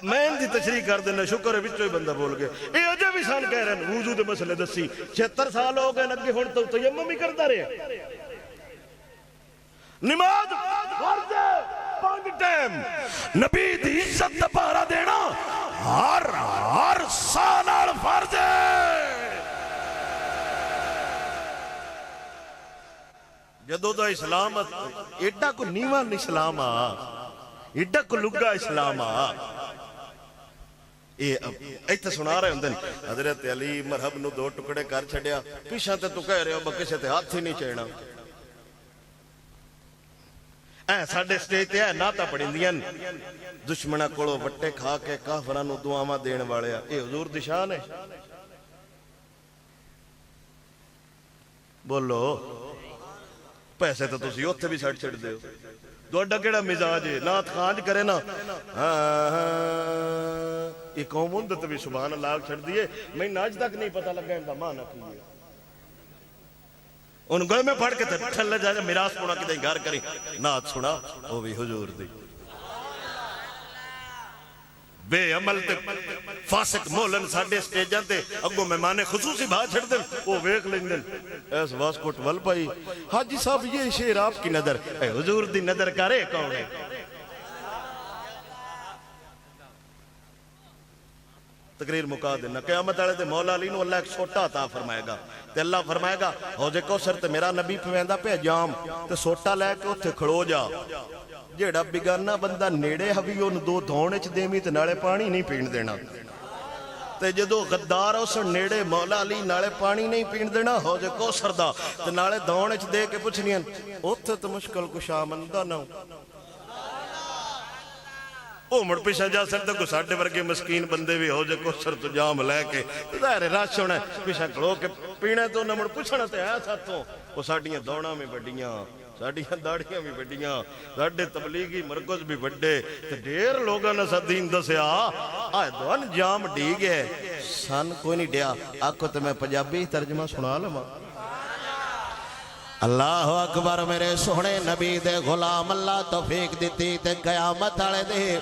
میں ان دی تشریح کر دینا، شکر ہے بچوں ہی بندہ بول گئے. اے اجے بھی سان کہہ رہے ہیں وضو دے مسئلے دسی 76 سال ہو گئے اگے ہن تو تیمم ہی کردا رہے. نماز فرض ہے 5 ٹائم، نبی دی عزت دا پہرا دینا ہر سال نال فرض ہے. جدو دا اسلام ایڈا کو نیوان اسلام ایڈا کو لگا اسلام ایتھے سنا رہے ہوندے حضرت علی مرحب نو 2 ٹکڑے کر چھڑیا، پیچھے تے تو کہہ رہے ہو کسے تے ہاتھ ہی نہیں چڑھنا. ساڈے سٹیج تے ہے نعتاں پڑھیندیاں دشمناں کولوں وٹے کھا کے کافراں نو دعاواں دین والے. اے حضور دی شان ہے. بولو پیسے تو تسی اوتھے بھی سٹ چھڑ دے ہو. دوڑا کیڑا مزاج ہے نعت خانج کرے نا یہ قوم اندر بھی سبحان اللہ چھڑ دیئے. میں ناج تک نہیں پتہ لگا ان دا معنی کی ہے. ان گوئے میں پڑھ کے تھلے جائے میراث پڑھا کہ دیں گھر کریں نعت سنا وہ بھی حضور دی. بے عمل تے فاسق مولن ساڑھے سٹیجاں تے اگو مہمانے خصوصی بھا چھڑ دیں وہ ویک لیں دیں ایس واسکوٹ ول پائی. حاجی صاحب یہ شیر آپ کی نظر اے حضور دی نظر کرے کون ہے؟ تقریر مکا دینا. قیامت آلے دے مولا علی نو اللہ ایک سوٹا عطا فرمائے گا تے اللہ فرمائے گا حوض کوثر تے میرا نبی پویندا پہ جام تے سوٹا لے کے اتھے کھڑو جا. جیڑا بگانا بندہ نیڑے ہوی ان 2 دھونے چ دیمی تے نالے پانی نہیں پین دینا. تے جدو غدار اس نیڑے مولا علی نالے پانی نہیں پین دینا حوض کوثر دا تے نالے دھونے چ دے کے پوچھنیاں اتھے تے مشکل کشا مندہ نہ او مڑ پیشہ جا سکتا کو ساڑھے ورگے مسکین بندے بھی ہو جائے کوثر تو جام لے کے ظاہر راش ہونا ہے پیشہ کھڑو کے پینے تو نہ مڑ پوچھنا تے ہے ساتھوں وہ ساڑھیاں دوڑا میں بڑیاں ساڑھیاں داڑیاں بھی بڑیاں ساڑھے تبلیغی مرکز بھی بڑے تے دیر لوگاں نے سا دین دسیا آئے دوان جام ڈی گئے سن کوئی نہیں ڈیا آکھو تے میں پنجابی ترجمہ سنا لما. اللہ اکبر میرے سونے نبی دے غلام اللہ توفیق دیتی تے قیامت آلے دے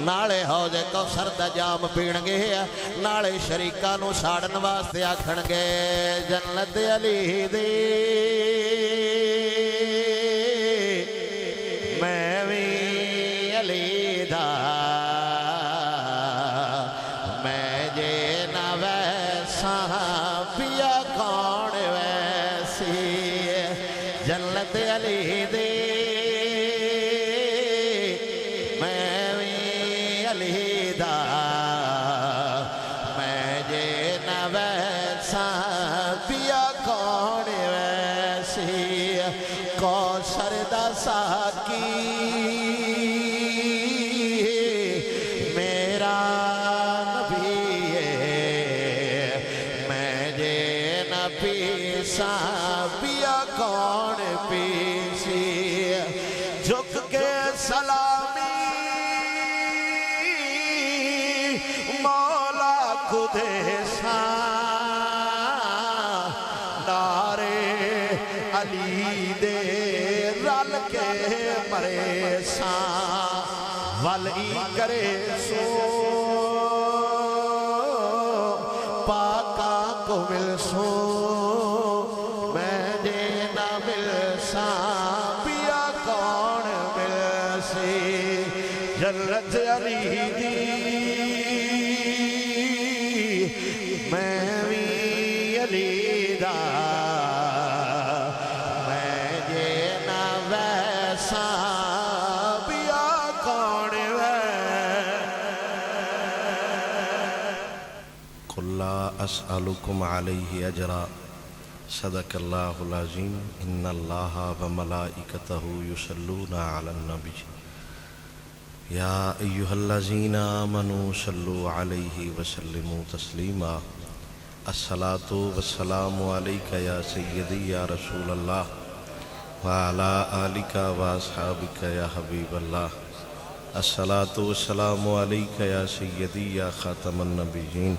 نالے حوض کوثر دا جام پین گے نالے شریکاں نو ساڑن واسطے آکھن گے جنت علی دی میں وی علی دا میں جے نہ ویساں پیا کون ویسی جنت علی دی میں وی علی دا میں جے نہ ویساں پیا کون ویسی کوثر دا ساکی میرا نبی ہے میں جے نہ پیساں پیا کون پیسی جھک کے سلامی مولا خودے ساں نارے علی دے رل کے مرے ساں ولی کرے سو پاکا کو مل سو میں جے نہ مل ساں پیا کون مل سی جنت علی دی میں وی علی دا میں جے نہ ویساں پیا کون قل لا اسألكم عليه اجرا صدق اللہ العظیم ان اللہ وملائکتہ یصلون علی النبی یا ایہا الذین آمنوا صلوا علیہ وسلموا تسلیما الصلاة والسلام علیکہ یا سیدی یا رسول اللہ وعلا آلکہ واصحابکہ یا حبیب اللہ الصلاة والسلام علیکہ یا سیدی یا خاتم النبیین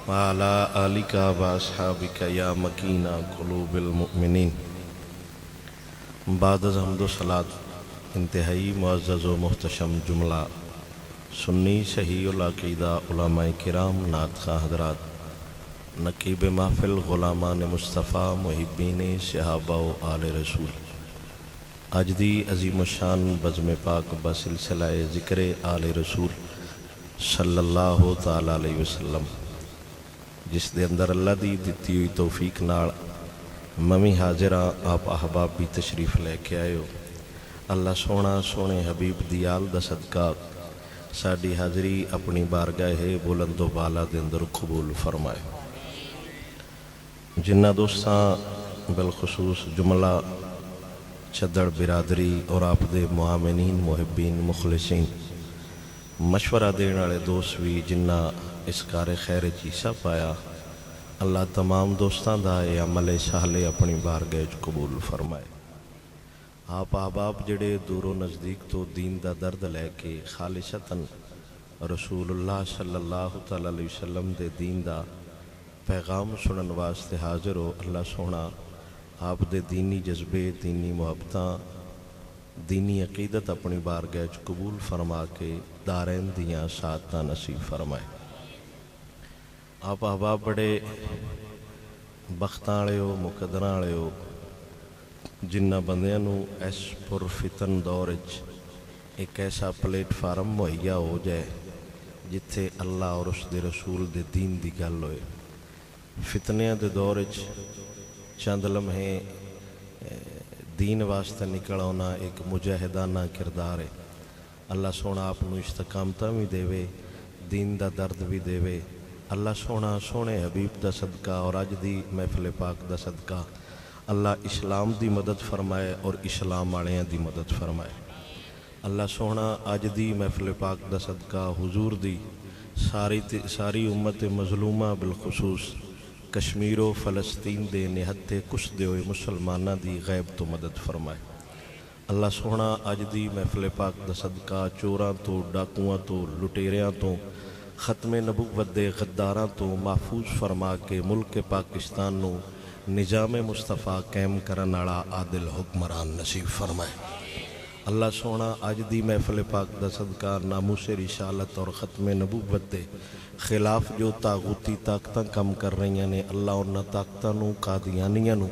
وعلى آلك وأصحابك يا مكين قلوب المؤمنين. بعد از حمد و صلاة انتہائی معزز و محتشم جملہ سنی صحیح العقیدہ علماء کرام نعت خواں حضرات، نقیب محفل غلامان مصطفیٰ محبین صحابہ و آل رسول، اج دی عظیم الشان بزم پاک بسلسلہ ذکر آل رسول صلی اللہ تعالی علیہ وسلم، جس دے اندر اللہ دی دتی ہوئی توفیق نال ممی حاضراں آپ احباب بھی تشریف لے کے آئے ہو۔ اللہ سونا سونے حبیب دی آل دا صدقہ ساڈی حاضری اپنی بارگاہ بلند و بالا دے اندر قبول فرمائے۔ جنہ دوستاں بالخصوص جملہ چدڑ برادری اور آپ دے معامنین محبین مخلصین مشورہ دین والے دوست بھی جنہ اس کار خیر حصہ پایا، اللہ تمام دوستاں دا اے عمل صالح اپنی بارگاہ قبول فرمائے۔ آپ احباب جڑے دور و نزدیک تو دین دا درد لے کے خالصتاً رسول اللہ صلی اللہ تعالی علیہ وسلم دے دین دا پیغام سنن واسطے حاضر ہو، اللہ سونا آپ دے دینی جذبے، دینی محبتاں، دینی عقیدت اپنی بارگاہ قبول فرما کے دارین دیاں سعادتاں نصیب فرمائے۔ آپ احباب بڑے بختاں والے ہو، مقدراں والے ہو، جنہ بندیاں نو اس پرفتن دور ایک ایسا پلیٹ فارم مہیا ہو جائے جتھے اللہ اور اس دے رسول دے دین دی گل ہوئے۔ فتنیاں دے دور چند لمحے دین واسطے نکل آنا ایک مجاہدانہ کردار ہے۔ اللہ سونا آپ نو استقامتاں بھی دے، دین دا درد بھی دے۔ اللہ سونا سونے حبیب دا صدقہ اور اج دی محفل پاک دا صدقہ اللہ اسلام دی مدد فرمائے اور اسلام والیاں دی مدد فرمائے۔ اللہ سونا اج دی محفل پاک دا صدقہ حضور دی ساری امت مظلومہ بالخصوص کشمیر و فلسطین دے نہتے کچھ دے ہوئے مسلمانہ دی غیب تو مدد فرمائے۔ اللہ سونا اج دی محفل پاک دا صدقہ چوراں تو، ڈاکواں تو، لٹیریاں تو، ختم نبوت دے غداراں تو محفوظ فرما کے ملک پاکستان نو نظام مصطفیٰ قائم کرن والا عادل حکمران نصیب فرمائے۔ اللہ سونا اج دی محفل پاک دا صدقہ ناموس رسالت اور ختم نبوت دے خلاف جو طاغوتی طاقتاں کم کر رہی نے، اللہ انہاں طاقتاں نو، قادیانیاں نو،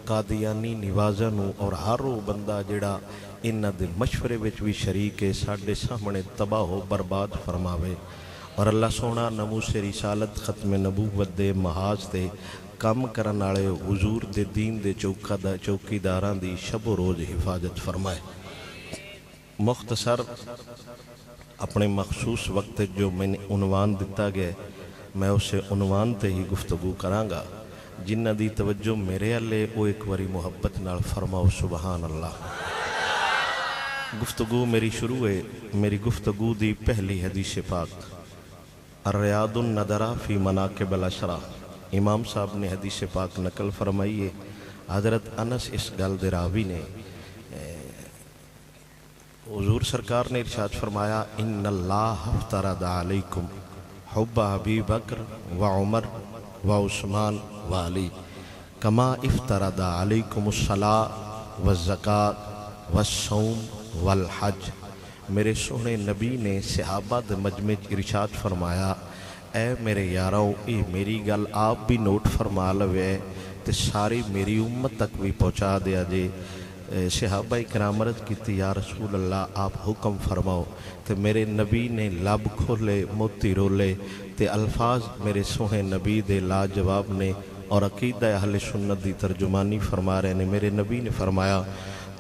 قادیانی نوازاں نو اور ہر وہ بندہ جڑا انہاں دے مشورے وچ بھی شریک ہے ساڈے سامنے تباہ و برباد فرماوے۔ اور اللہ سونا ناموس رسالت ختم نبوت دے محاذ تے کام کرن والے حضور دے دین دے چوکیداراں دی شب و روز حفاظت فرمائے۔ مختصر اپنے مخصوص وقت جو میں نے عنوان دیتا گیا میں اسے عنوان تے ہی گفتگو کراں گا، جنہ دی توجہ میرے والے وہ ایک واری محبت نال فرماؤ سبحان اللہ۔ گفتگو میری شروع ہے، میری گفتگو دی پہلی حدیث پاک الریاض الندرہ فی مناقب الاشرا، امام صاحب نے حدیث پاک نقل فرمائی ہے۔ حضرت انس اس گل دے راوی نے حضور سرکار نے ارشاد فرمایا ان اللہ افترض علیکم حب ابی بکر و عمر و عثمان و علی کما افترض علیکم الصلاۃ والزکاۃ والصوم والحج۔ میرے سونے نبی نے صحابہ دے مجمع ارشاد فرمایا اے میرے یاراؤ، اے میری گل آپ بھی نوٹ فرما لوے تے ساری میری امت تک بھی پہنچا دیا جے۔ صحابہ کرام عرض کیتی یا رسول اللہ آپ حکم فرماؤ، تے میرے نبی نے لب کھولے موتی رولے تے الفاظ میرے سونے نبی دے لاجواب نے اور عقیدہ اہل سنت دی ترجمانی فرما رہے نے۔ میرے نبی نے فرمایا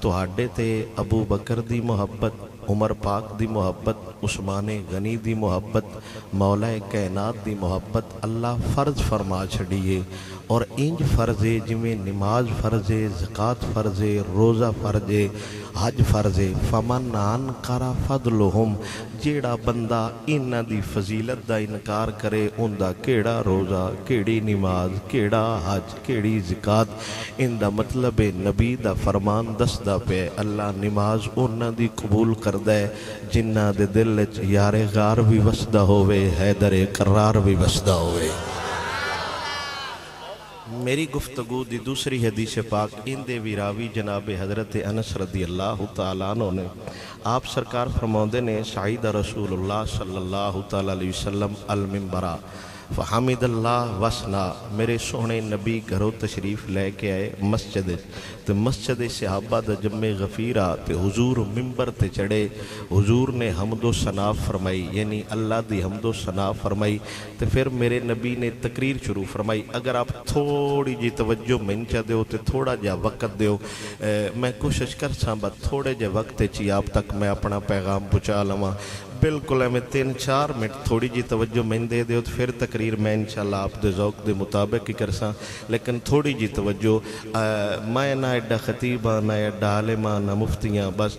تہاڈے تے ابو بکر دی محبت، عمر پاک دی محبت، عثمان غنی دی محبت، مولا کائنات دی محبت اللہ فرض فرما چھڑیے، اور انج فرض ہے جویں نماز فرض ہے، زکوٰۃ فرض ہے، روزہ فرض ہے، حج فرض ہے۔ فمن انکر فضلہم، جیڑا بندہ انہاں دی فضیلت دا انکار کرے ان دا کیڑا روزہ، کیڑی نماز، کیڑا حج، کیڑی زکوٰۃ۔ ان دا مطلب ہے نبی دا فرمان دسدا پے اللہ نماز انہاں دی قبول کردا ہے جنہاں دے دل وچ یار غار بھی وسدا ہوئے، حیدر کرار بھی وسدا ہوئے۔ میری گفتگو دی دوسری حدیث پاک ان دے بھی راوی جناب حضرت انس رضی اللہ تعالیٰ عنہ نے آپ سرکار فرماؤندے نے سعید رسول اللہ صلی اللہ تعالیٰ علیہ وسلم المنبرہ فحمد اللہ وسنا میرے سونے نبی گھروں تشریف لے کے آئے مسجد تے مسجد صحابہ دا جمع غفیرہ تے حضور ممبر تے چڑھے حضور نے حمد و ثنا فرمائی یعنی اللہ دی حمد و ثنا فرمائی تے پھر میرے نبی نے تقریر شروع فرمائی اگر آپ تھوڑی جی توجہ منچا دیو تے تھوڑا جا وقت دیو میں کوشش کر ساں بات تھوڑے جے وقت چی آپ تک میں اپنا پیغام پہنچا لواں بالکل میں 3-4 منٹ تھوڑی جی توجہ میں دے دیو تو پھر تقریر میں انشاءاللہ آپ دے ذوق دے مطابق ہی کرساں لیکن تھوڑی جی توجہ میں نہ ایڈا خطیبہ نہ ایڈا عالمہ نہ مفتیاں بس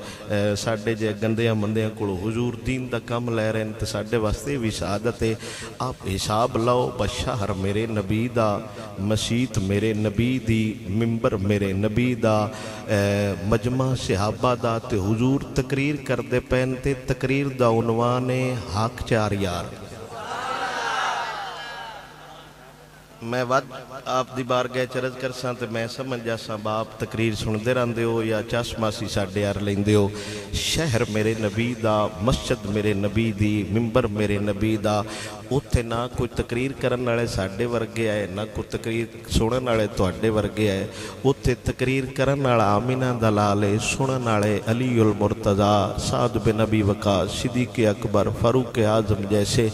ساڑھے جے گندیاں مندیاں کڑو حضور دین دا کم لے رہے ہیں تو ساڑھے واسطے بھی سعادت ہے آپ حساب لاؤ بشہر میرے نبی دا مسیت میرے نبی دی ممبر میرے نبی دا مجمع صحابہ دا تے حضور تقریر کر دے پہن تے تقریر دا عنوان حق چار یار میں ود آپ دی بارگاہ چرج کرساں تے میں سمجھ جاساں باپ تقریر سن دے رہن دیو یا چشماسی ساڑھے یار لین دیو شہر میرے نبی دا مسجد میرے نبی دی ممبر میرے نبی دا اتھے نہ کوئی تقریر کرن والے ساڑھے ورگے آئے نہ کوئی تقریر سنن والے تواڈے ورگے آئے اتھے تقریر کرن والا آمینہ دلالے سنن والے علی المرتضیٰ سعد بن ابی وقاص صدیق اکبر فاروق اعظم جیسے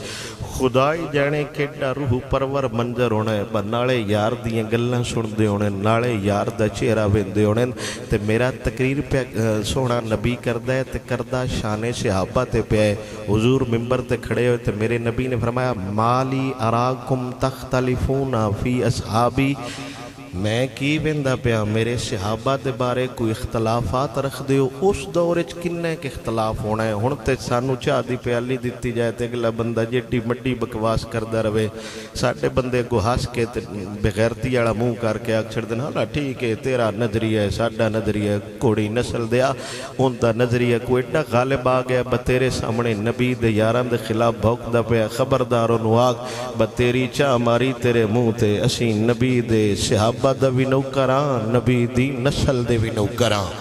خدائی جانے کیڈا روح پرور منظر ہونا ہے نالے یار دیاں گلاں سن دے ہونے نالے یار دا چہرہ ویندے ہونے تے میرا تقریر پہ سونا نبی کردہ ہے تے کردہ شان صحابہ تے پہ ہے حضور ممبر تے کھڑے ہوئے تے میرے نبی نے فرمایا مالی اراکم تختلفون فی اصحابی میں کی ویندہ پیا میرے صحابہ دے بارے کوئی اختلافات رکھ دیو اس دورج کنے کے اختلاف ہونا ہے ہن تے سانو چاہ دی پیالی دیتی جائے تے اگلا بندہ جیٹی مٹی بکواس کردہ روے ساڑھے بندے کو ہس کے بغیرتی والا منہ کر کے آگ چھڑ دینا ہاں ٹھیک ہے تیرا نظریہ ہے ساڑھا نظریہ کوڑی نسل دیا ان دا نظریہ کوئی ایڈا غالب آ گیا بتیرے سامنے نبی دے یاران دے خلاف بھوک دا پیا خبرداروں نواق بتیری چاہ ماری تیرے منہ تے اسی نبی دے صحابہ دا بھی نوکران نبی دی نسل دے بھی نوکران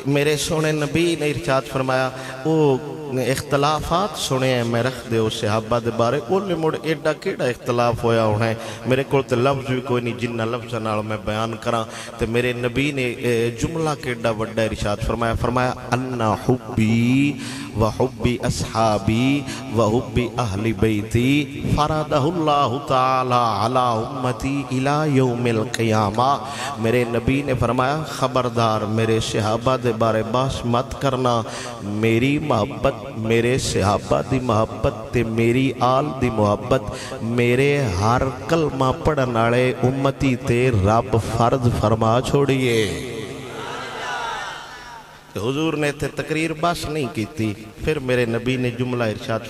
میرے سونے نبی نے ارشاد فرمایا وہ اختلافات سنے ہیں میں رکھ دے ہو صحابہ دے بارے اولی موڑ ایڈا کیڑا اختلاف ہویا ہونا ہے میرے کول تے لفظ بھی کوئی نہیں جنہ لفظ نال میں بیان کراں تے میرے نبی نے جملہ کیڑا وڈا ارشاد فرمایا انا حبی و حبی اصحابی و حبی اہل بیتی فرادہ اللہ تعالی علی امتی الى یوم القیامہ میرے نبی نے فرمایا خبردار میرے صحابہ دے بارے باس مت کرنا میری محبت میرے صحابہ دی محبت تے میری آل دی محبت میرے ہر کلمہ پڑھنالے امتی تے رب فرض فرما چھوڑیے حضور نے تے تقریر بس نہیں کیتی پھر میرے نبی نے جملہ ارشاد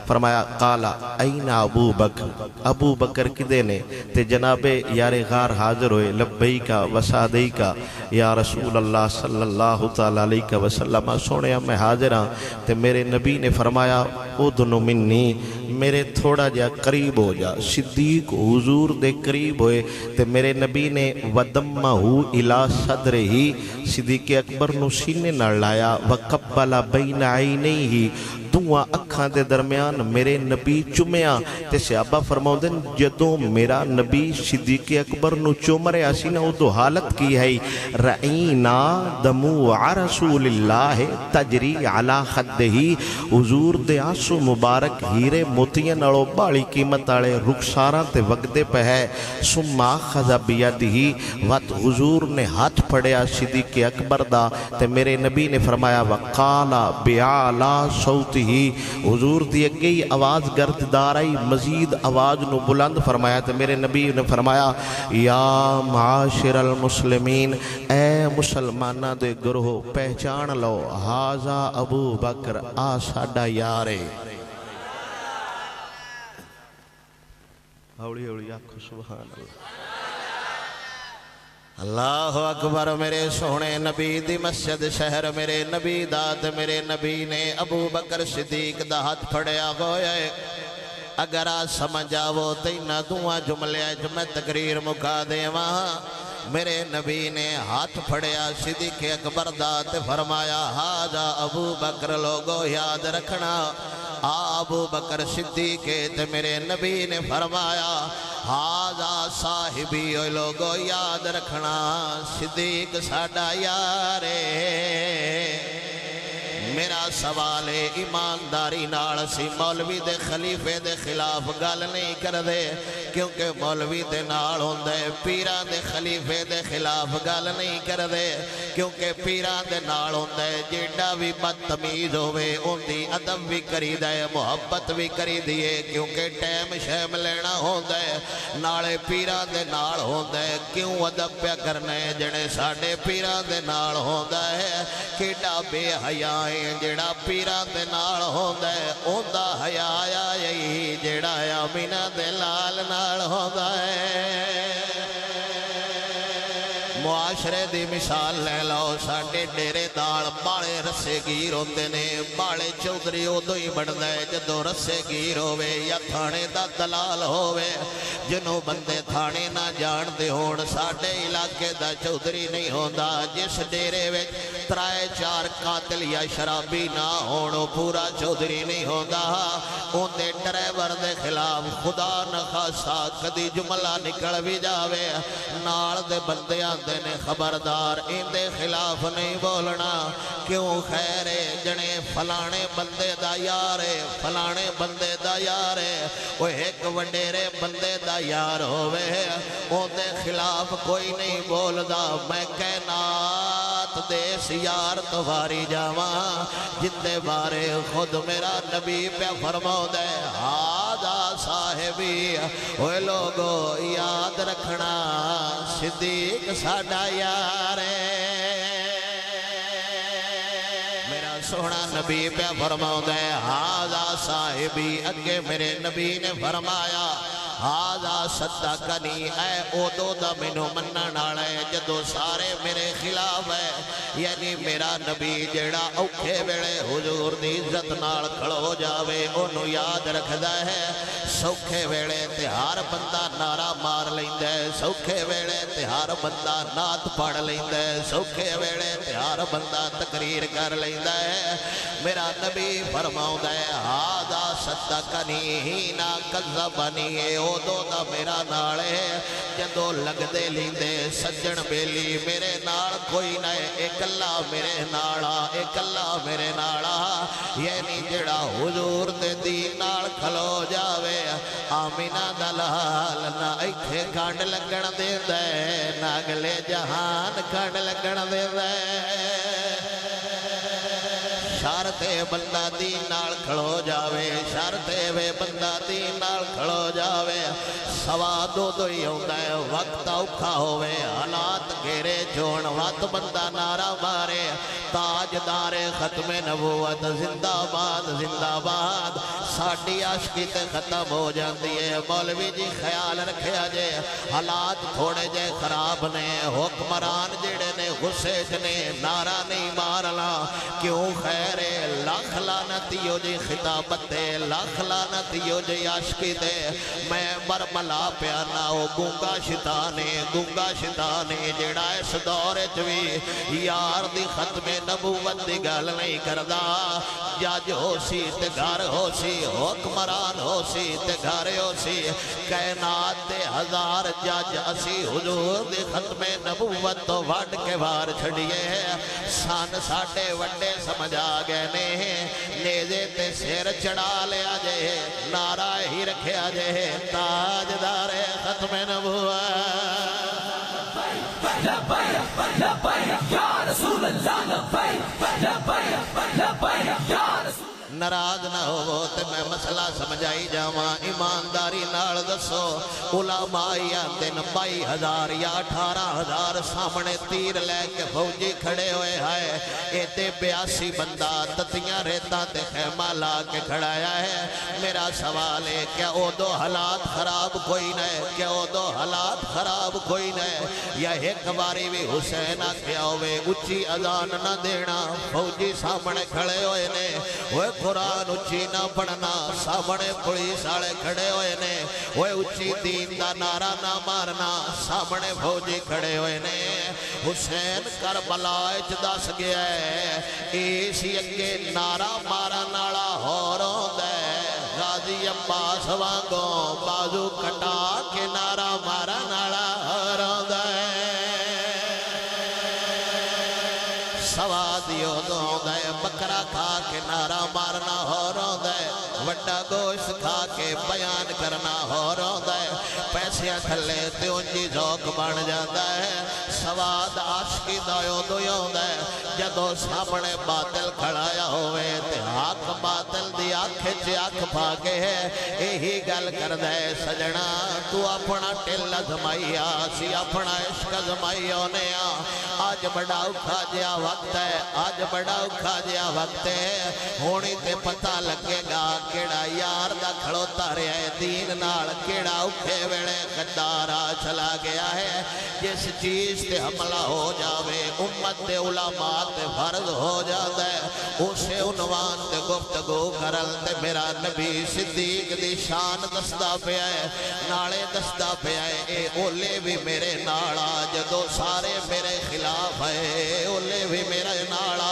فرمایا قالا این ابو بکر کدے نے تے جناب یار غار حاضر ہوئے لبیکا وسادیکا یا رسول اللہ صلی اللہ علیہ وسلم سونے میں حاضر ہاں تے میرے نبی نے فرمایا ادنو منی میرے تھوڑا جا قریب ہو جا صدیق حضور دے قریب ہوئے تے میرے نبی نے ودمہو الہ صدر ہی صدیق اکبر نو سینے نہ لایا وقبل بین عینیہ ہی دعا اکھاں دے درمیان میرے نبی چمیا تے صحابہ فرماؤں جدوں میرا نبی صدیق اکبر نو چوم رہے آسی نا دو حالت کی ہے رعینا دموع رسول اللہ تجری علی خدہی حضور دے آنسو مبارک ہیرے موتین اڑو باڑی قیمت آڑے رخساراں تے وقدے پہ ہے سما خزا بیادہی وقت حضور نے ہاتھ پڑیا صدیق اکبر دا تے میرے نبی نے فرمایا وقالا بیعلا صوتی ہی حضور دی گئی آواز گرد دارائی مزید آواز نو بلند فرمایا تے میرے نبی نے فرمایا یا معاشر المسلمین اے مسلمانہ دے گروہ پہچان لو حاضا ابو بکر آساڑا یارے اوڑی اوڑی آکھو سبحان اللہ اکبر میرے سونے نبی دی مسجد شہر میرے نبی داد میرے نبی نے ابو بکر صدیق دا ہاتھ پھڑیا ہوئے اگر آ سمجھ آو تے نہ دعا جملے میں تقریر مکا دیواں میرے نبی نے ہاتھ پھڑیا صدیق اکبر دا تے فرمایا ہاجا ابو بکر لوگو یاد رکھنا ابو بکر صدیق تے میرے نبی نے فرمایا ہاجا صاحبی لوگو یاد رکھنا صدیق ساڈا یار میرا سوال ہے ایمانداری نال سی مولوی دے خلیفے دے خلاف گل نہیں کر دے کیونکہ مولوی دے نال ہوندے پیران دے خلیفے دے خلاف گل نہیں کر دے کیونکہ پیران دے نال ہوندے جیڑا بھی بدتمیز ہوئے ان دی ادب بھی کری دے محبت بھی کری دیے کیونکہ ٹائم شیم لینا ہوندے نالے پیران دے نال ہوندے کیوں ادب پیا کرنے جنے ساڑے پیران دے نال ہوندے کیڑا بے حیائیں جیڑا پیران دے نال ہوندہ ہے اوندہ حیاء یہی جیڑا آمینہ دے لال نال ہوندہ ہے معاشرے دی مثال لے لو ساڑے ڈیرے دال بالے رسے گیر ہوندے نے بالے چودری ادو ہی بڑھدا ہے جدو رسے گیر ہوئے یا تھانے دا دلال ہوئے جنوں بندے تھانے نہ جان دے ہون ساڑے علاقے دا چودری نہیں ہوندا جس ڈیرے وچ ترائے چار قاتل یا شرابی نہ ہونو پورا چودری نہیں ہوندا اوندے ڈرائیور دے خلاف خدا نہ خاصا کدی جملہ نکل بھی جاوے نال دے بندے آندے نے خبردار ان دے خلاف نہیں بولنا کیوں خیرے جنے فلانے بندے دا یارے فلانے بندے دا یارے وہ ایک وڈیرے بندے دا یار ہوئے ان دے خلاف کوئی نہیں بولدا میں کائنات دے سیار تواری جاواں جندے بارے خود میرا نبی پہ فرماؤ دے آجا صاحبی اوے لوگو یاد رکھنا صدیق ساڑا یارے میرا سونا نبی پہ فرماؤ دے آجا صاحبی اگے میرے نبی نے فرمایا آجا صدقنی اے او دو دا منو منہ نالے جدو سارے میرے خلاف ہے یعنی میرا نبی جیڑا اوکھے بیڑے حضور دی عزت نال کھڑو جاوے انہوں یاد رکھ دے ہے سوکھے بیڑے تہار بندہ نارا مار لیندے سوکھے بیڑے تہار بندہ نات پڑھ لیندے سوکھے بیڑے تہار بندہ تقریر کر لیندے میرا نبی فرماؤں دے آجا صدقنی ہی نا کذبنی او دو دا میرا نالے جدو لگ دے لیندے سجن بیلی میرے نال کوئی نہ ایک اللہ میرے نالا ایک اللہ میرے نالا یعنی جڑا حضور دے دین نال کھلو جاوے آمینہ دلال نہ ایکھے کھانڈ لگن دے دے نہ اگلے جہان کھانڈ لگن دے دے شارتے بندہ دین نال کھڑو جاوے شارتے وے بندہ دین نال کھڑو جاوے سوا دو ہی ہوندہ ہے وقت اوکھا ہوئے حالات گھیرے جون وقت بندہ نارا مارے تاجدار ختم نبوت زندہ باد ساڑی عاشقی تے ختم ہو جاندی ہے مولوی جی خیال رکھے آجے حالات تھوڑے جے خراب نے حکمران جڑے نے غصے جنے نارا نہیں مارلا کیوں خیر لاکھ لانتیو جی خطابت دے لاکھ لانتیو جی عاشقی دے میں برملا پیانا ہو گونگا شیطانے جڑا اس دورے چوی یار دی ختم نبوت دی گل نہیں کردہ جج ہو سی تے گھر ہو سی حکمران ہو سی تے گھر ہو سی کائنات دے ہزار جج اسی حضور دی ختم نبوت تو وڈ کے بار چھڑیے سان ساڑے وڈے سمجھ آگے نیزے تے سیر چڑھا لیا جے نعرہ ہی رکھیا جے تاجدار ختم نبوت یا رسول اللہ ناراض نہ ہو تے میں مسئلہ سمجھائی جاواں ایمانداری نال دسو علماء دن 22,000 یا 18,000 سامنے تیر لے کے فوجی کھڑے ہوئے ہیں ایتے 82 بندہ تتیاں ریتاں تے خیمہ لا کے کھڑایا ہے میرا سوال ہے کیا او دو حالات خراب کوئی نہ ہے کیا او دو حالات خراب کوئی نہ ہے یا ایک باری بھی حسین آکھیا ہوئے اچھی اذان نہ دینا فوجی سامنے کھڑے ہوئے نے وہ قرآن اچھی نہ پڑھنا سامنے پولیس والے کھڑے ہوئے نے وہ اچھی دین دا نعرہ نہ مارنا سامنے فوجی کھڑے ہوئے نے حسین کربلا وچ دس گیا ہے اسی اگے نعرہ مارن والا ہور ہوندا ہے غازی عباس وانگوں بازو کٹا کے نعرہ مارن والا ہور ہوندا ہے سوادی ادو ہوندا ہے بکرا کھا کے نعرہ مارنا ہور ہوندا ہے وڈا گوشت کھا کے بیان کرنا ہور ہوندا ہے پیسیاں تھلے تے اونجی ذوق بن جاندا ہے سواد عاشقی دا ادو ہی ہوندا ہے جدو سامنے باطل کھڑایا ہوئے تے حق باطل دی اکھ وچ اکھ پا کے یہی گل کردا ہے سجنا تو اپنا ٹل ازمائی سی اپنا عشق ازمائی اونے آج بڑا اوکھا جیا وقت ہے آج بڑا اوکھا جیا وقت ہے ہونی تے پتہ لگے گا کیڑا یار دا کھڑوتا رہا ہے دین نال کیڑا اوکھے ویلے غدارا چلا گیا ہے جس چیز تے حملہ ہو جاوے امت تے علماء تے فرض ہو جاتا ہے اسے عنوان تے گفتگو کرل تے میرا نبی صدیق دی شان دستا پیا ہے نالے دستا پیا ہے اے اولے بھی میرے نالا جدو سارے میرے خلاف ہے اولے بھی میرے نالا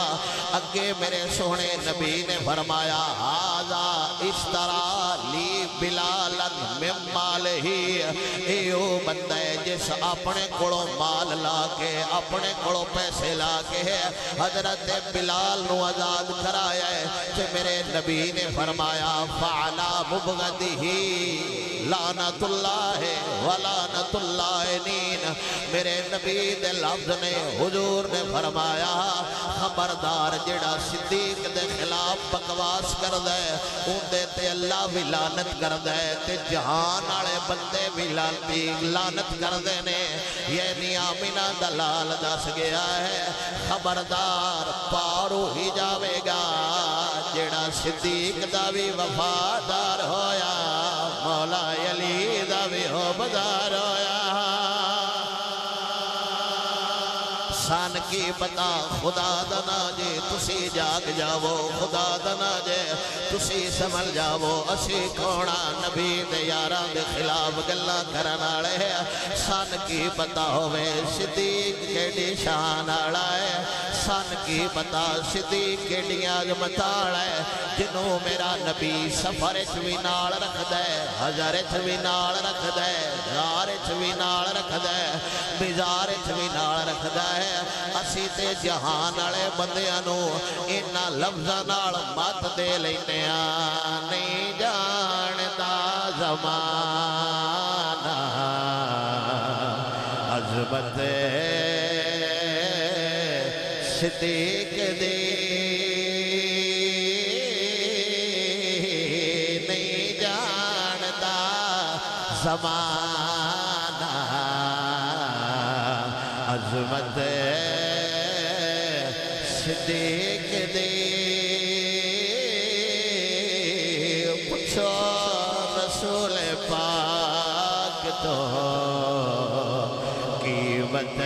اگے میرے سونے نبی نے فرمایا آزا اشترا لی بلالا من مال ہی ایو بندہ ہے جس اپنے کڑوں مال لا کے اپنے کڑوں پیسے لا کے حضرت بلال نو آزاد کرایا ہے کہ میرے نبی نے فرمایا فعلا مبغدہی لعنت اللہ ولعنت اللہ نین میرے نبی دے لفظ نے حضور نے فرمایا خبردار جڑا صدیق دے خلاف بکواس کر دے ان دے تے اللہ بھی لعنت کر دے تے جہان آلے بندے بھی لعنت کر دے نے یہ نیامینہ دلال دس گیا ہے خبردار پارو ہی جاوے گا جڑا صدیق دا بھی وفادار ہویا مولا علی دا بھی حبدار ہویا سان کی پتا خدا دنا جے تسی جاگ جاؤ خدا دنا جے تسی سمجھ جاؤ اسی کونا نبی دے یاراں دے خلاف گلاں کرن والے سان کی پتا ہوے صدیق کیڑی شان والا ہے سان کی پتا صدیق کیڑی عظمت والا ہے جنوں میرا نبی سفر وچ وی نال رکھدا ہے حضر وچ وی نال رکھدا ہے غار وچ وی نال رکھدا ہے بازار وچ وی نال رکھدا ہے اسی تے جہان والے بندیاں نو انہاں لفظاں نال مت دے لینے نہیں جاندا زمانہ عظمت صدیق دی نہیں جاندا زمانہ عظمت صدیق دی پوچھو رسول پاک تو قیمت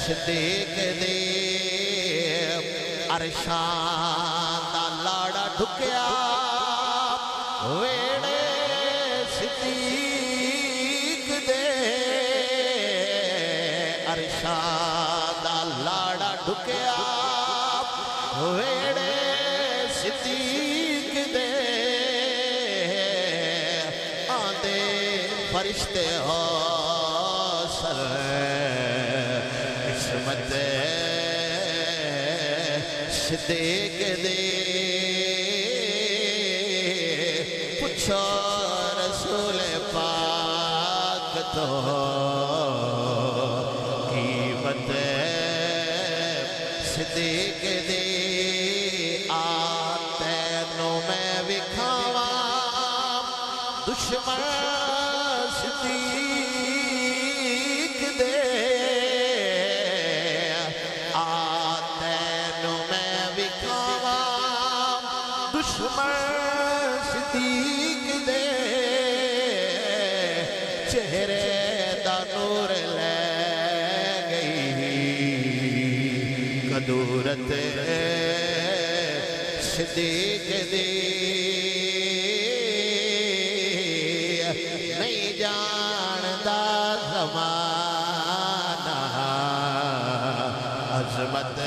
صدیق دی عرشان دا لاڑا ڈھکیا ویڑے صدیق دے عرشان دا لاڑا ڈھکیا ویڑے صدیق دے آندے فرشتے ہو سر قسمت صدیق دے پوچھو رسول پاک تو قیمت صدیق دے تینوں میں وکھاواں دشمن صدیق دے تینوں میں وکھاواں دشمن صدیق دے چہرے دا نور لے گئی کدورت صدیق دی نہیں جاندا زمانہ عظمت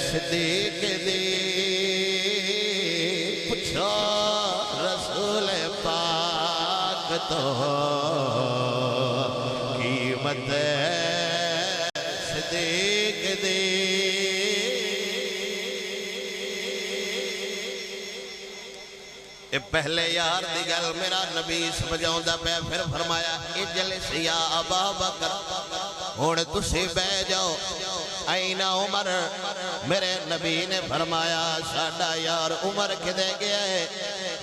صدیق دی پوچھو رسول پاک تو قیمت صدیق دی پہلے یار دی گل میرا نبی سمجھاؤندا پیا پھر فرمایا اجلس یا ابا بکر ہن تسی بیٹھ جاؤ این عمر میرے نبی نے فرمایا ساڈا یار عمر کدے گیا ہے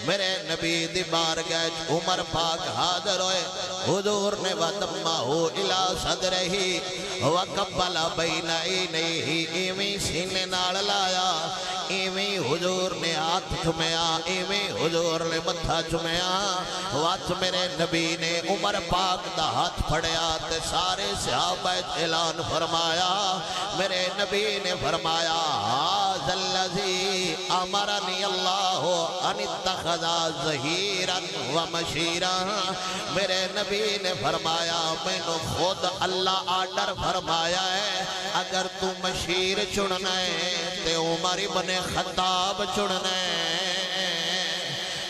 میرے نبی دی بارگاہ عمر پاک حاضر ہوئے حضور نے وَدَمَّهُ إِلَىٰ صَدْرِهِ وَقَبَّلَ بَيْنَ عَيْنَيْهِ ایویں سینے نال لایا ایویں حضور نے ہاتھ چومیا ایویں حضور نے متھا چومیا وقت میرے نبی نے عمر پاک دا ہاتھ پھڑیا تے سارے صحابہ اعلان فرمایا میرے نبی نے فرمایا ذا الذی امرنی اللہ ان اتخذ ظہیرا ومشیرا میرے نبی نے فرمایا میں نے خود اللہ آرڈر فرمایا ہے اگر تو مشیر چننا ہے تے عمر ابن خطاب چننا ہے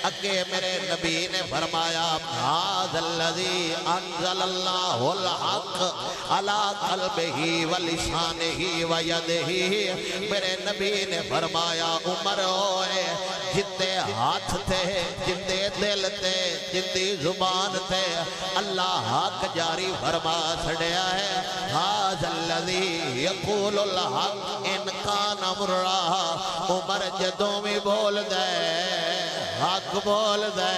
اگے میرے نبی نے فرمایا ھذا الذی انزل اللہ الحق علی قلبہ ولسانہ ویدہ میرے نبی نے فرمایا عمر ہوئے جتے ہاتھ تھے جتے دل تھے جتی زبان تھے اللہ حق جاری فرما چھڑیا ہے ھذا الذی یقول الحق ان کان مرا عمر جدوں بھی بول دے حق بول دے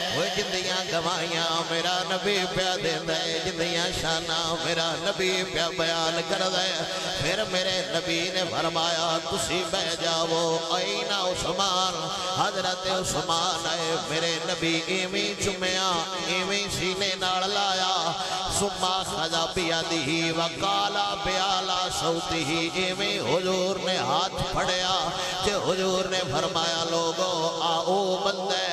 وہ جندیاں گوائیاں میرا نبی پیا دے دے جندیاں شانہ میرا نبی پیا بیان کر دے پھر میرے نبی نے فرمایا تسی بہ جاؤ این عثمان حضرت عثمان آئے میرے نبی ایویں چمیا ایویں سینے نال لایا سما خدا بیادی وقالا بیالا صوتی ایویں حضور نے ہاتھ پھڑیا کہ حضور نے فرمایا لوگو آؤ بندے